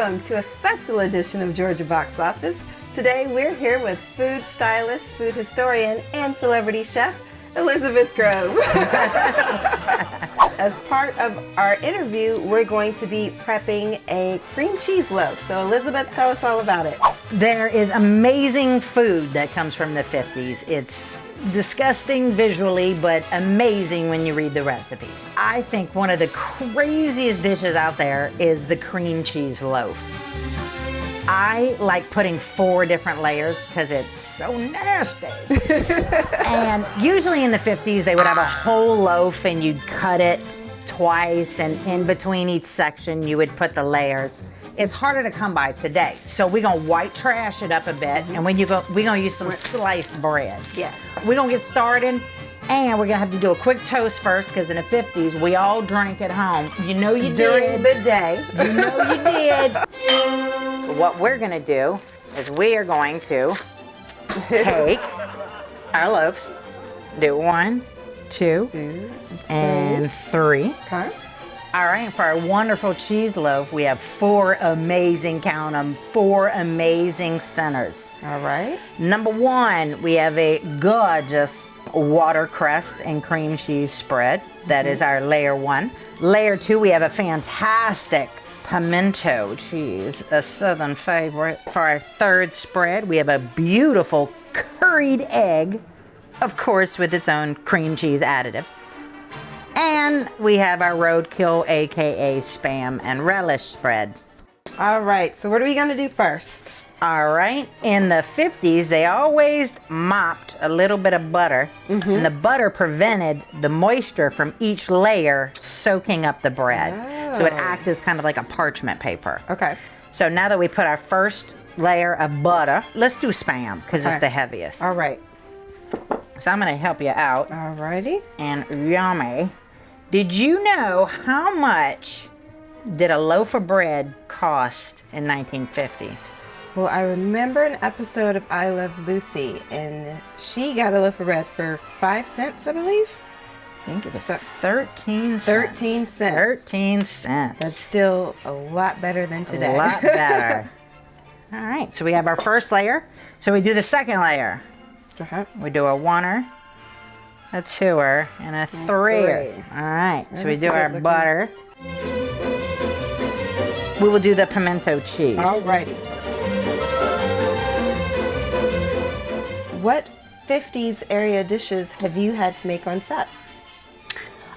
Welcome to a special edition of Georgia Box Office. Today we're here with food stylist, food historian, and celebrity chef, Elizabeth Grove. As part of our interview, we're going to be prepping a cream cheese loaf. So Elizabeth, tell us all about it. There is amazing food that comes from the 50s. It's disgusting visually, but amazing when you read the recipes. I think one of the craziest dishes out there is the cream cheese loaf. I like putting 4 different layers because it's so nasty. And usually in the 50s, they would have a whole loaf and you'd cut it twice, and in between each section, you would put the layers. It's harder to come by today. So we're gonna white trash it up a bit, and we're gonna use some sliced bread. Yes. We're gonna get started, and we're gonna have to do a quick toast first, because in the 50s, we all drank at home. You know you did. During the day. You know you did. What we're gonna do is we are going to take our loaves, do 1, 2, and 3. Okay. All right, for our wonderful cheese loaf, we have 4 amazing, count them, 4 amazing centers. All right. Number 1, we have a gorgeous watercress and cream cheese spread. That is our layer 1. Layer 2, we have a fantastic pimento cheese, a southern favorite. For our 3rd spread, we have a beautiful curried egg, of course, with its own cream cheese additive. And we have our roadkill, aka Spam and Relish spread. All right, so what are we gonna do first? All right, in the 50s, they always mopped a little bit of butter, and the butter prevented the moisture from each layer soaking up the bread. So it acted as kind of like a parchment paper. Okay. So now that we put our first layer of butter, let's do Spam, because it's the heaviest. All right. So I'm gonna help you out. All righty. And yummy. Did you know how much did a loaf of bread cost in 1950? Well, I remember an episode of I Love Lucy, and she got a loaf of bread for 5 cents, I believe. I think it was 13 cents. 13 cents. 13 cents. That's still a lot better than today. A lot better. All right, so we have our first layer. So we do the second layer. We do a 1er, a 2er, and a 3er. All right, so we do our butter. We will do the pimento cheese. All righty. What 50s area dishes have you had to make on set?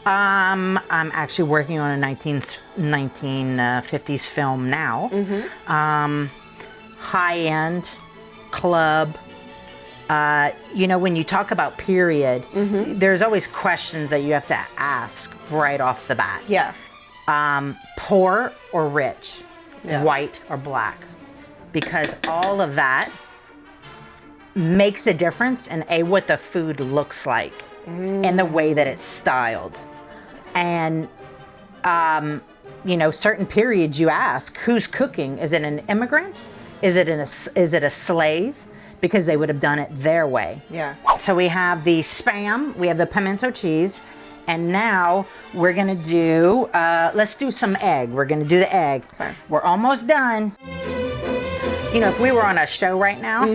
I'm actually working on a 1950s film now. High-end, club. You know, when you talk about period, there's always questions that you have to ask right off the bat. Yeah. Poor or rich, white or black, because all of that makes a difference in what the food looks like and the way that it's styled. And you know, certain periods you ask, who's cooking? Is it an immigrant? Is it a slave? Because they would have done it their way. Yeah. So we have the Spam, we have the pimento cheese, and now we're gonna do, let's do some egg. We're gonna do the egg. Okay. We're almost done. You know, if we were on a show right now,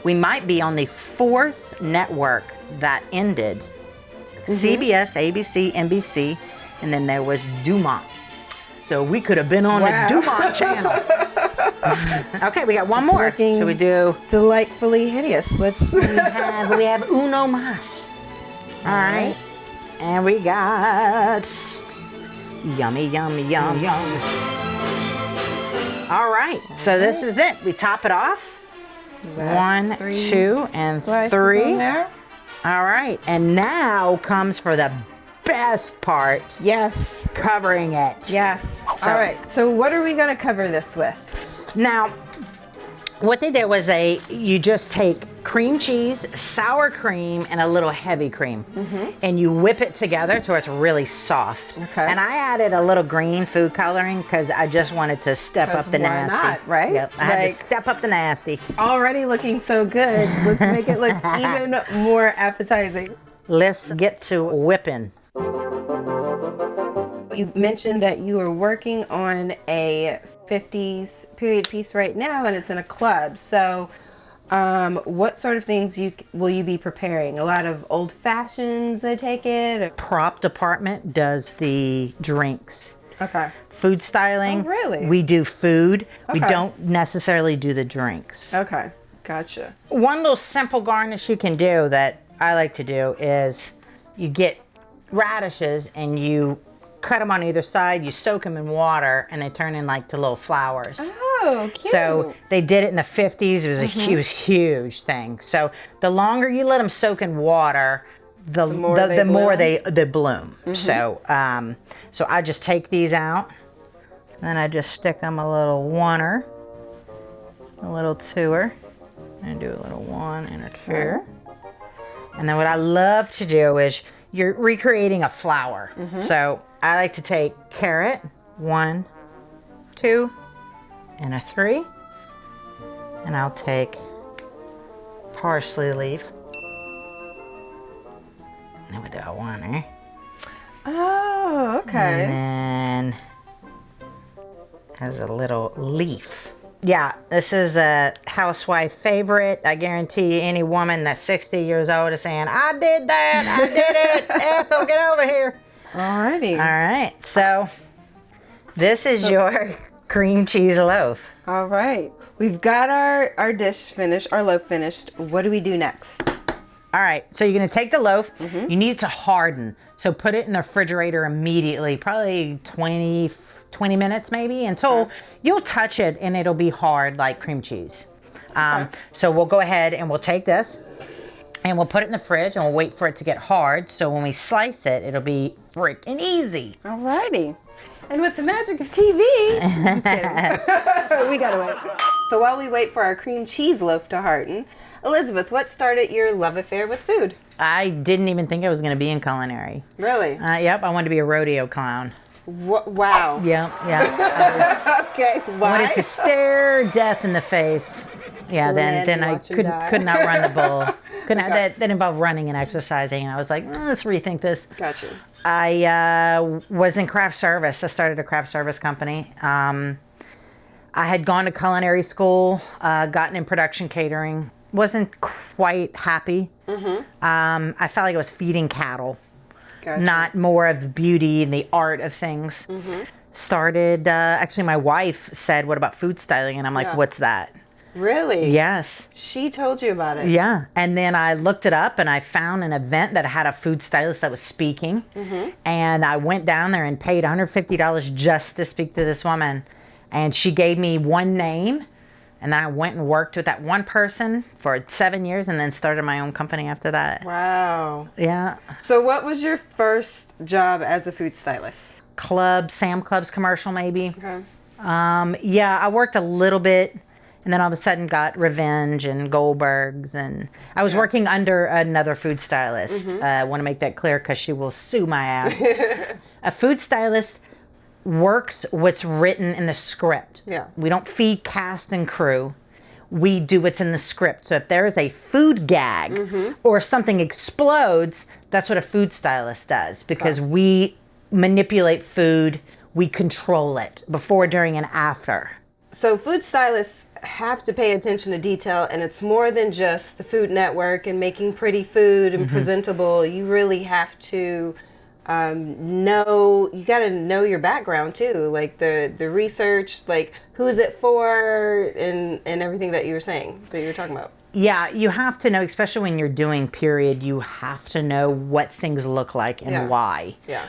we might be on the 4th network that ended. CBS, ABC, NBC, and then there was Dumont. So we could have been on the Dumont channel. Okay, we got one more. So we do delightfully hideous. Let's. we have uno más. All right, and we got yummy, yummy, yum, yum. All right, so this is it. We top it off. 1, 2, and 3. There. All right, and now comes for the best part. Yes. Covering it. Yes. So, all right, so what are we going to cover this with? Now, what they did was you just take cream cheese, sour cream, and a little heavy cream, and you whip it together to where it's really soft. Okay. And I added a little green food coloring because I just wanted to step up the nasty. Why not, right? Yep. I had to step up the nasty. Already looking so good. Let's make it look even more appetizing. Let's get to whipping. You mentioned that you are working on a 50s period piece right now, and it's in a club. So what sort of things will you be preparing? A lot of old fashions, I take it? Prop department does the drinks. Okay. Food styling. Oh, really? We do food. We Okay. don't necessarily do the drinks. Okay. Gotcha. One little simple garnish you can do that I like to do is you get radishes and you cut them on either side, you soak them in water, and they turn in like to little flowers. Oh, cute. So they did it in the 50s. It was a huge thing. So the longer you let them soak in water, the more they bloom. So so I just take these out, then I just stick them a little oneer, a little twoer, and do a little one and a two. And then what I love to do is you're recreating a flower. So I like to take carrot, 1, 2, and a 3. And I'll take parsley leaf. And then we do a oneer. Oh, okay. And then as a little leaf. Yeah, this is a housewife favorite. I guarantee any woman that's 60 years old is saying, I did that, I did it. Ethel, get over here. Alrighty. All right, so this is your cream cheese loaf. All right. We've got our dish finished, our loaf finished. What do we do next? All right, so you're gonna take the loaf. You need it to harden. So put it in the refrigerator immediately, probably 20 minutes maybe, until you'll touch it and it'll be hard like cream cheese. So we'll go ahead and we'll take this and we'll put it in the fridge and we'll wait for it to get hard. So when we slice it, it'll be freaking easy. All righty. And with the magic of TV, just kidding. We gotta wait. So while we wait for our cream cheese loaf to harden, Elizabeth, what started your love affair with food? I didn't even think I was going to be in culinary. Really? Yep, I wanted to be a rodeo clown. Wow. Yep, yeah. Okay, I why? wanted to stare death in the face. Yeah, then I could not run the bull. That involved running and exercising. And I was like, let's rethink this. Gotcha. I was in craft service. I started a craft service company. I had gone to culinary school, gotten in production catering. Wasn't quite happy. I felt like I was feeding cattle, Gotcha. not more of the beauty and the art of things. Started, actually my wife said, what about food styling? And I'm like, what's that? Really? Yes. She told you about it? Yeah. And then I looked it up and I found an event that had a food stylist that was speaking. And I went down there and paid $150 just to speak to this woman. And she gave me one name. And then I went and worked with that one person for 7 years and then started my own company after that. Wow. Yeah. So what was your first job as a food stylist? Sam Club's commercial maybe. Okay. Yeah, I worked a little bit and then all of a sudden got Revenge and Goldberg's, and I was working under another food stylist. I want to make that clear because she will sue my ass. A food stylist works what's written in the script. Yeah. We don't feed cast and crew. We do what's in the script. So if there is a food gag or something explodes, that's what a food stylist does, because we manipulate food, we control it before, during, and after. So food stylists have to pay attention to detail, and it's more than just the Food Network and making pretty food and presentable. You really have to you got to know your background too, like the research, like who is it for, and everything that you were talking about. Yeah, you have to know, especially when you're doing period, you have to know what things look like and why. Yeah.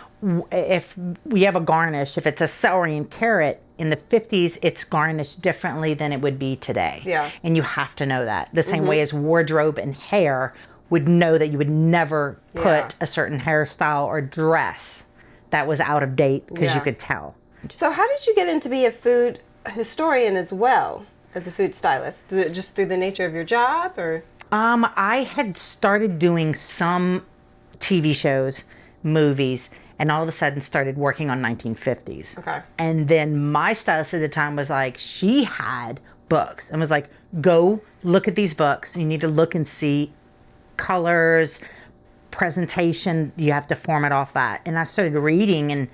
If we have a garnish, if it's a celery and carrot, in the 50s, it's garnished differently than it would be today. Yeah. And you have to know that. The same way as wardrobe and hair would know that you would never put a certain hairstyle or dress that was out of date, because you could tell. So how did you get into be a food historian as well as a food stylist? Just through the nature of your job, or? I had started doing some TV shows, movies, and all of a sudden started working on 1950s. Okay. And then my stylist at the time was like, she had books and was like, go look at these books. You need to look and see colors, presentation. You have to form it off that. And I started reading, and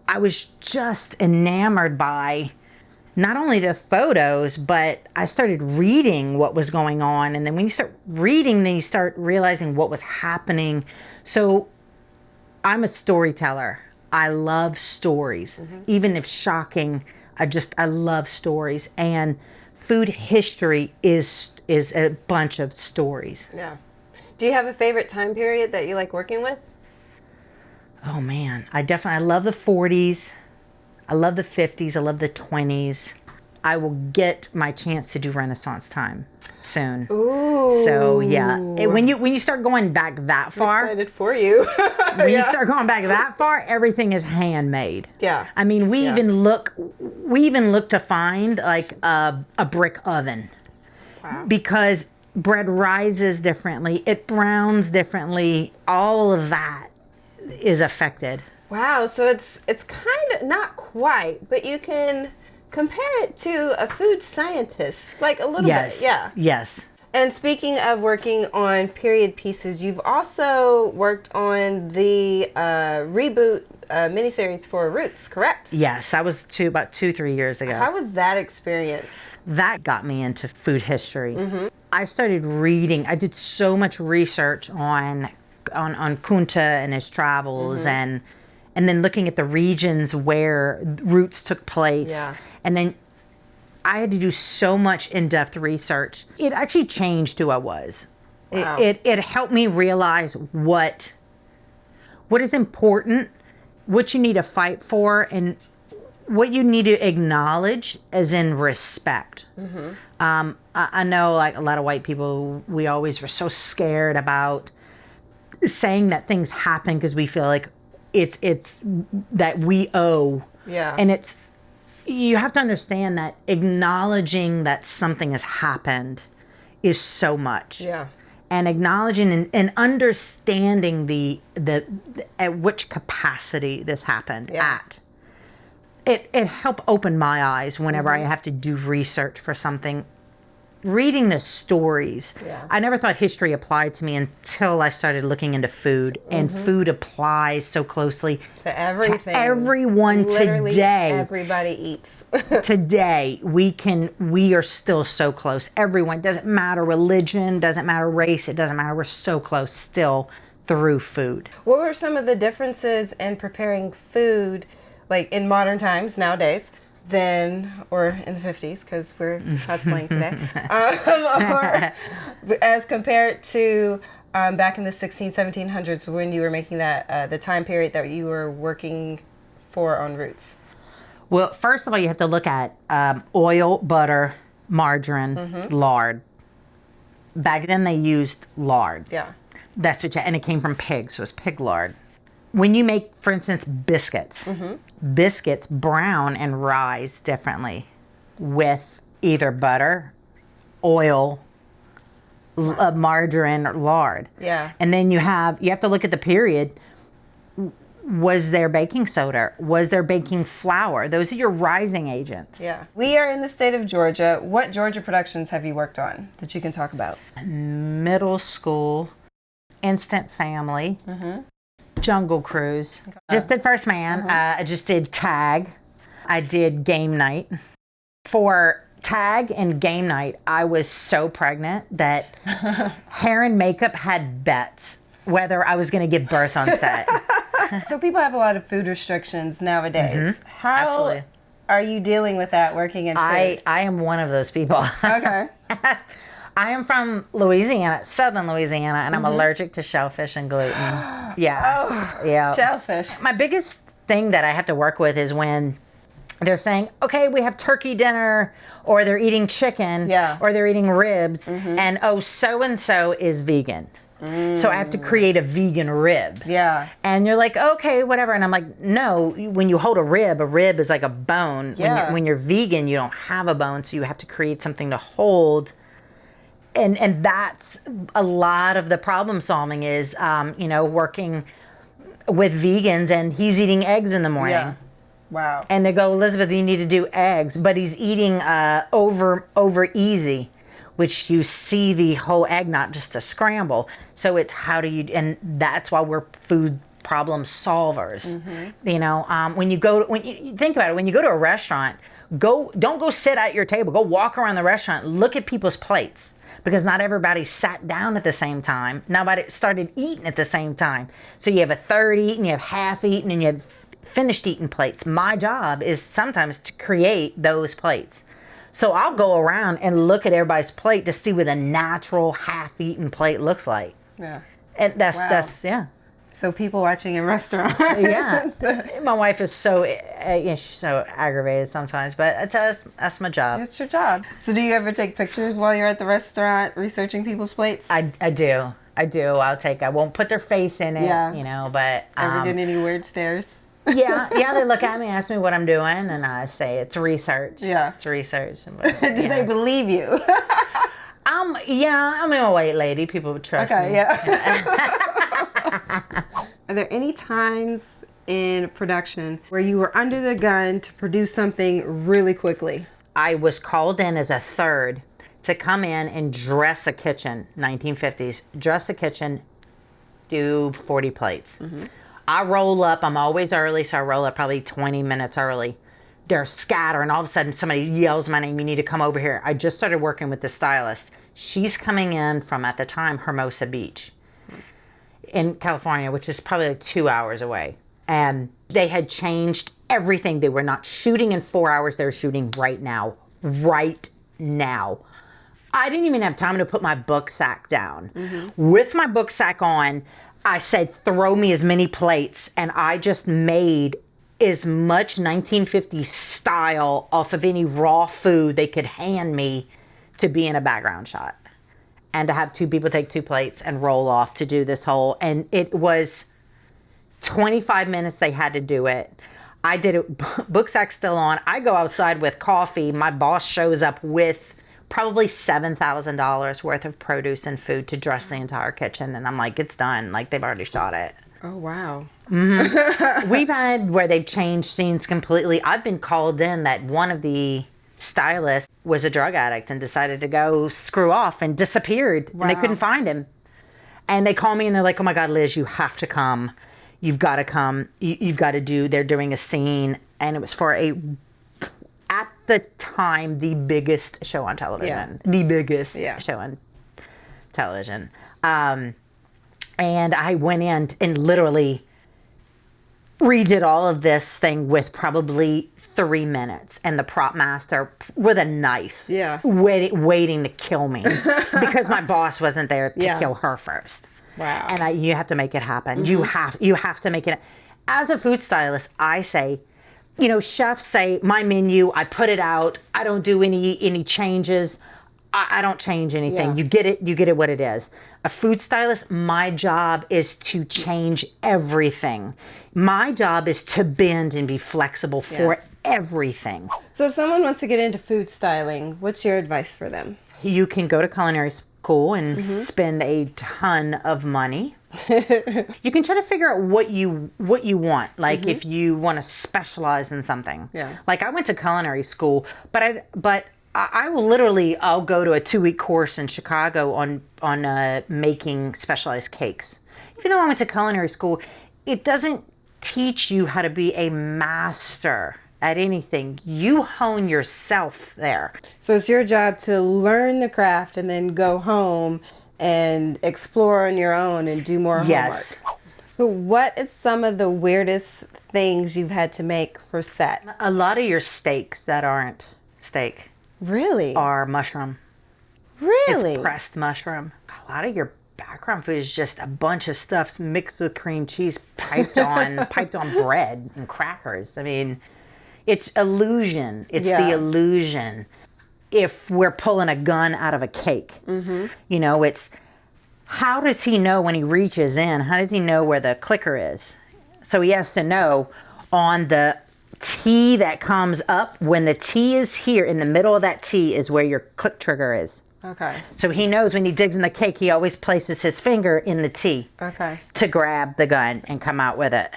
I was just enamored by not only the photos, but I started reading what was going on. And then when you start reading, then you start realizing what was happening. So I'm a storyteller. I love stories, even if shocking. I love stories, and food history is a bunch of stories. Yeah. Do you have a favorite time period that you like working with? Oh man, I love the 40s. I love the 50s. I love the 20s. I will get my chance to do Renaissance time soon. Ooh. So yeah, when you start going back that far, I'm excited for you. when you start going back that far, everything is handmade. Yeah. I mean, we even look to find like a brick oven. Wow. Because bread rises differently, it browns differently. All of that is affected. Wow. So it's kind of not quite, but you can compare it to a food scientist, like a little bit. Yeah. Yes. And speaking of working on period pieces, you've also worked on the reboot miniseries for Roots, correct? Yes, that was about 2-3 years ago. How was that experience? That got me into food history. I started reading. I did so much research on Kunta and his travels, and then looking at the regions where Roots took place. Yeah. And then I had to do so much in-depth research. It actually changed who I was. Wow. It helped me realize what is important, what you need to fight for, and what you need to acknowledge as in respect. I know, like a lot of white people, we always were so scared about saying that things happen because we feel like it's that we owe. Yeah. And you have to understand that acknowledging that something has happened is so much. Yeah. And acknowledging and understanding the at which capacity this happened at. It helped open my eyes whenever I have to do research for something. Reading the stories. Yeah. I never thought history applied to me until I started looking into food. And food applies so closely To everything. to everyone Literally today. everybody eats. Today, we are still so close. Everyone, doesn't matter religion, doesn't matter race, it doesn't matter. We're so close still through food. What were some of the differences in preparing food, like in modern times nowadays, or in the 50s, because we're cosplaying today, or as compared to back in the 1700s when you were making that, the time period that you were working for on Roots? Well, first of all, you have to look at oil, butter, margarine, lard. Back then, they used lard. Yeah. That's and it came from pigs, so it was pig lard. When you make, for instance, biscuits, biscuits brown and rise differently with either butter, oil, margarine, or lard. Yeah. And then you have to look at the period. Was there baking soda? Was there baking flour? Those are your rising agents. Yeah. We are in the state of Georgia. What Georgia productions have you worked on that you can talk about? Middle school, Instant Family, Jungle Cruise. Just did First Man. I just did Tag. I did Game Night. For Tag and Game Night, I was so pregnant that hair and makeup had bets whether I was going to give birth on set. So people have a lot of food restrictions nowadays. How Absolutely. are you dealing with that working in food? I am one of those people. Okay. I am from Louisiana, southern Louisiana, and I'm allergic to shellfish and gluten. Yeah. Oh, shellfish. My biggest thing that I have to work with is when they're saying, okay, we have turkey dinner, or they're eating chicken, or they're eating ribs, and so-and-so is vegan. So I have to create a vegan rib. Yeah. And you're like, okay, whatever. And I'm like, no, when you hold a rib is like a bone. Yeah. When you're vegan, you don't have a bone, so you have to create something to hold. And that's a lot of the problem solving is, working with vegans, and he's eating eggs in the morning. Yeah. Wow. And they go, Elizabeth, you need to do eggs, but he's eating over easy, which you see the whole egg, not just a scramble. So it's how do you, and that's why we're food problem solvers. You know, when you think about it, when you go to a restaurant, don't go sit at your table. Go walk around the restaurant. Look at people's plates. Because not everybody sat down at the same time. Nobody started eating at the same time. So you have a third eaten, you have half eaten, and you have finished eating plates. My job is sometimes to create those plates. So I'll go around and look at everybody's plate to see what a natural half-eaten plate looks like. Yeah. And that's yeah. So people watching in restaurants. Yeah. My wife is so, she's so aggravated sometimes, but that's my job. It's your job. So do you ever take pictures while you're at the restaurant researching people's plates? I do. I won't put their face in it, you know, but. Ever get any weird stares? Yeah, they look at me, ask me what I'm doing, and I say it's research. Yeah. It's research. But, do they believe you? Yeah, I'm a white lady. People would trust me. Okay, yeah. Are there any times in production where you were under the gun to produce something really quickly? I was called in as a third to come in and dress a kitchen, 1950s, dress a kitchen, do 40 plates. I roll up, I'm always early, so I roll up probably 20 minutes early. They're scattering, all of a sudden somebody yells my name, you need to come over here. I just started working with the stylist. She's coming in from, at the time, Hermosa Beach in California, which is probably like 2 hours away. And they had changed everything. They were not shooting in 4 hours. They're shooting right now. Right now. I didn't even have time to put my book sack down. With my book sack on, I said, throw me as many plates. And I just made as much 1950s style off of any raw food they could hand me to be in a background shot. And to have two people take 2 plates and roll off to do this whole, and it was 25 minutes they had to do it. I did it, book sack still on. I go outside with coffee. My boss shows up with probably $7,000 worth of produce and food to dress the entire kitchen. And I'm like, it's done. Like, they've already shot it. Oh, wow. We've had where they've changed scenes completely. I've been called in that one of the stylists was a drug addict and decided to go screw off and disappeared. Wow. And they couldn't find him. And they call me and they're like, oh my God, Liz, you have to come. You've got to come. You've got to do, they're doing a scene. And it was for at the time, the biggest show on television. The biggest show on television. And I went in and literally redid all of this thing with probably 3 minutes, and the prop master with a knife waiting to kill me because my boss wasn't there to kill her first. Wow. And you have to make it happen. You have to make it. As a food stylist, I say, you know, chefs say, my menu, I put it out, I don't do any changes. I don't change anything. You get it what it is. A food stylist, my job is to change everything. My job is to bend and be flexible for everything. So if someone wants to get into food styling, what's your advice for them? You can go to culinary school and spend a ton of money. You can try to figure out what you want. Like if you want to specialize in something. Yeah. Like I went to culinary school, but I will literally, I'll go to a 2-week course in Chicago on making specialized cakes. Even though I went to culinary school, it doesn't teach you how to be a master at anything. You hone yourself there. So it's your job to learn the craft and then go home and explore on your own and do more homework. So what is some of the weirdest things you've had to make for set? A lot of your steaks that aren't steak. Really? Are mushroom. Really? It's pressed mushroom. A lot of your background food is just a bunch of stuff mixed with cream cheese piped on bread and crackers. I mean, it's illusion. It's the illusion. If we're pulling a gun out of a cake, you know, it's how does he know when he reaches in? How does he know where the clicker is? So he has to know on the T that comes up, when the T is here, in the middle of that T is where your click trigger is. Okay. So he knows when he digs in the cake, he always places his finger in the T. Okay. To grab the gun and come out with it.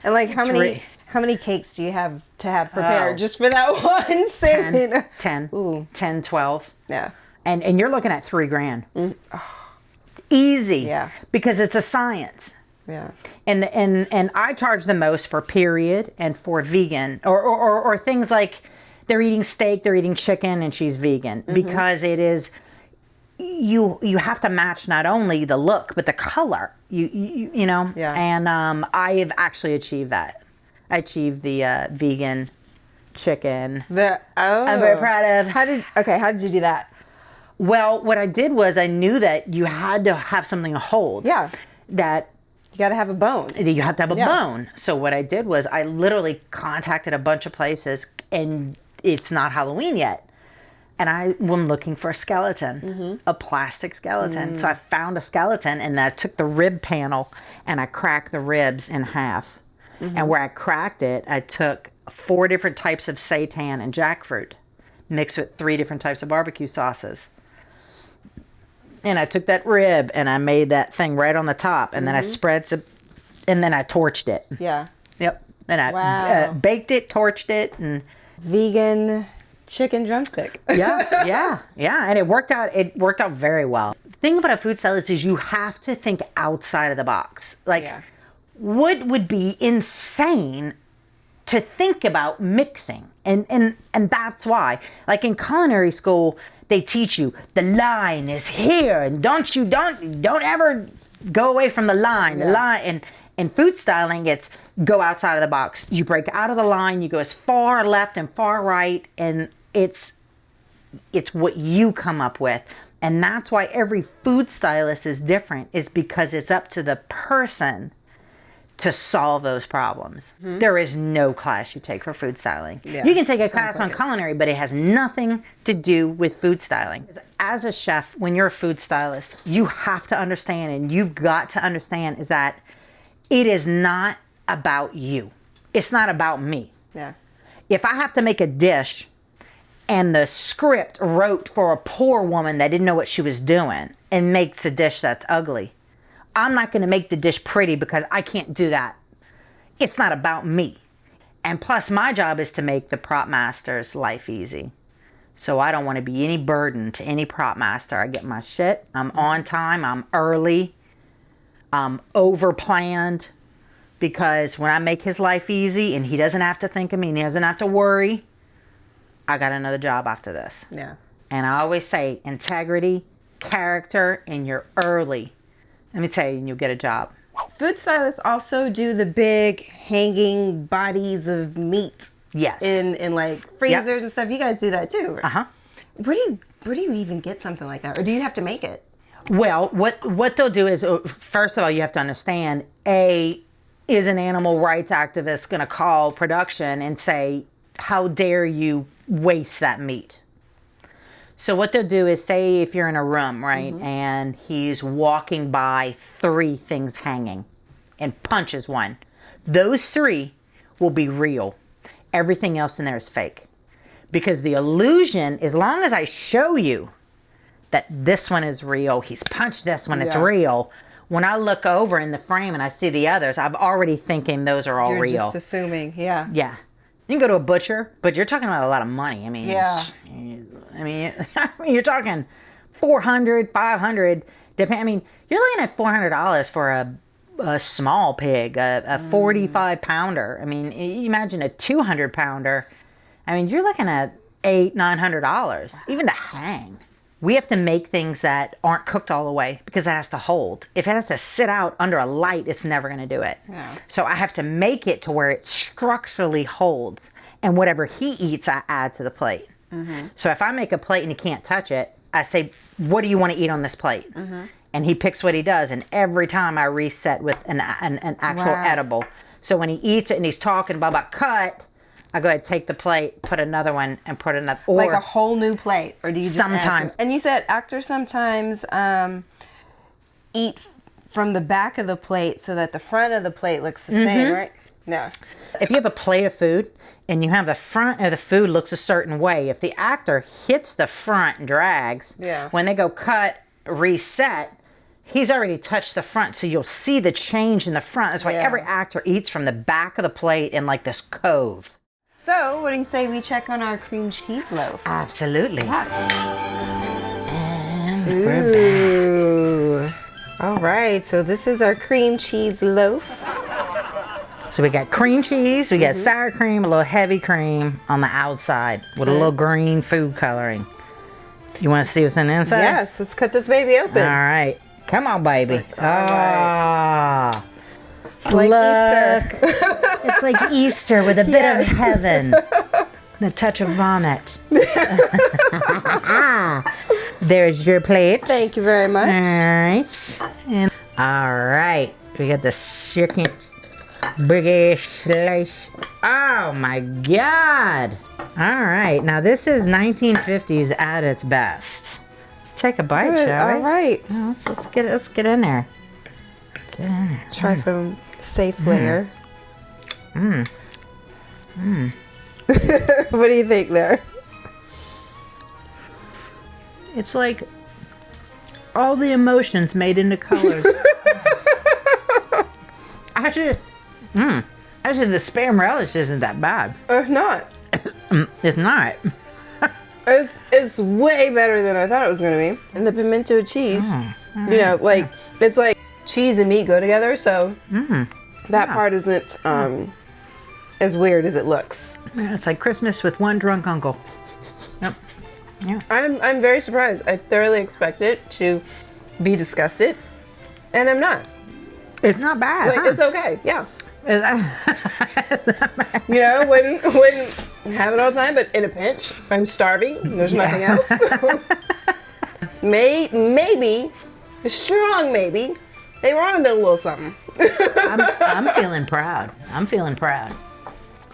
And like how many cakes do you have to have prepared just for that one scene? 10. Ooh. 10, 12. Yeah. And you're looking at $3,000. Easy. Yeah. Because it's a science. Yeah. And I charge the most for period and for vegan or things like they're eating steak, they're eating chicken, and she's vegan because it is. You have to match not only the look but the color. You know. Yeah. And I have actually achieved that. I achieved the vegan chicken. I'm very proud of. How did you do that? Well, what I did was I knew that you had to have something to hold. Yeah. That you got to have a bone. you have to have a bone. So what I did was I literally contacted a bunch of places, and it's not Halloween yet. And I am looking for a skeleton, a plastic skeleton. So I found a skeleton, and I took the rib panel and I cracked the ribs in half. And where I cracked it, I took 4 different types of seitan and jackfruit, mixed with 3 different types of barbecue sauces. And I took that rib and I made that thing right on the top, and then I spread some, and then I torched it. Yeah. Yep. And I baked it, torched it, and vegan chicken drumstick. yeah. And it worked out. It worked out very well. The thing about a food stylist is you have to think outside of the box. Like, what would be insane to think about mixing, and that's why. Like in culinary school, they teach you the line is here, and don't ever go away from the line. The line, and in food styling, it's go outside of the box. You break out of the line, you go as far left and far right, and it's what you come up with. And that's why every food stylist is different, is because it's up to the person to solve those problems. There is no class you take for food styling. Yeah, you can take a class on culinary, but it has nothing to do with food styling. As a chef, when you're a food stylist, you have to understand, and you've got to understand, is that it is not about you. It's not about me. Yeah. If I have to make a dish and the script wrote for a poor woman that didn't know what she was doing and makes a dish that's ugly, I'm not going to make the dish pretty because I can't do that. It's not about me. And plus, my job is to make the prop master's life easy. So I don't want to be any burden to any prop master. I get my shit. I'm on time. I'm early. I'm over-planned. Because when I make his life easy and he doesn't have to think of me and he doesn't have to worry, I got another job after this. Yeah. And I always say integrity, character, and you're early. Let me tell you, and you'll get a job. Food stylists also do the big hanging bodies of meat. Yes. In like freezers and stuff. You guys do that too. Uh-huh. Where do you even get something like that? Or do you have to make it? Well, what they'll do is, first of all, you have to understand, is an animal rights activist going to call production and say, how dare you waste that meat? So what they'll do is, say if you're in a room, right, and he's walking by 3 things hanging and punches one. Those 3 will be real. Everything else in there is fake. Because the illusion, as long as I show you that this one is real, he's punched this one, it's real. When I look over in the frame and I see the others, I'm already thinking those are all real. You're just assuming, yeah. Yeah. You can go to a butcher, but you're talking about a lot of money. I mean, you're talking $400, $500. I mean, you're looking at $400 for a small pig, a 45 pounder. I mean, you imagine a 200 pounder. I mean, you're looking at $800-900, even to hang. We have to make things that aren't cooked all the way because it has to hold. If it has to sit out under a light, it's never going to do it. Yeah. So I have to make it to where it structurally holds. And whatever he eats, I add to the plate. So if I make a plate and he can't touch it, I say, what do you want to eat on this plate? And he picks what he does. And every time I reset with an actual edible. So when he eats it and he's talking about cut, I go ahead, take the plate, put another one, and put another. Or like a whole new plate, or do you just sometimes? And you said actors sometimes eat from the back of the plate so that the front of the plate looks the same, right? No. If you have a plate of food and you have the front of the food looks a certain way, if the actor hits the front and drags, when they go cut, reset, he's already touched the front, so you'll see the change in the front. That's why every actor eats from the back of the plate in like this cove. So, what do you say we check on our cream cheese loaf? Absolutely. Yeah. And we're back. All right, so this is our cream cheese loaf. So we got cream cheese, we got sour cream, a little heavy cream on the outside with a little green food coloring. You want to see what's in the inside? Yes, let's cut this baby open. All right. Come on, baby. Right. It's like Easter. It's like Easter with a bit of Yes. heaven. And a touch of vomit. There's your plate. Thank you very much. All right. And all right. We got the second big slice. Oh my God. All right. Now this is 1950s at its best. Let's take a bite, Good. shall we? All right. Oh, let's get in there. Get in there. Try from safe layer. What do you think there? It's like all the emotions made into colors. Actually, the Spam relish isn't that bad. Or not. It's not. It's way better than I thought it was going to be. And the pimento cheese, you know, like, it's like cheese and meat go together, so that part isn't as weird as it looks. Yeah, it's like Christmas with one drunk uncle. Yep. Yeah. I'm very surprised. I thoroughly expected to be disgusted, and I'm not. It's not bad. Like, huh? it's okay, yeah. It's You know, wouldn't have it all the time, but in a pinch, I'm starving, and there's nothing else. Maybe, a strong maybe, they were on a little something. I'm feeling proud. I'm feeling proud.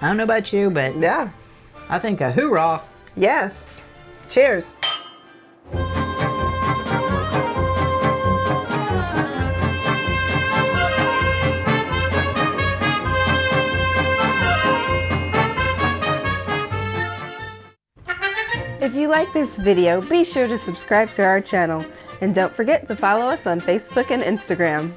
I don't know about you, but Yeah. I think a hoorah. Yes. Cheers. If you like this video, be sure to subscribe to our channel. And don't forget to follow us on Facebook and Instagram.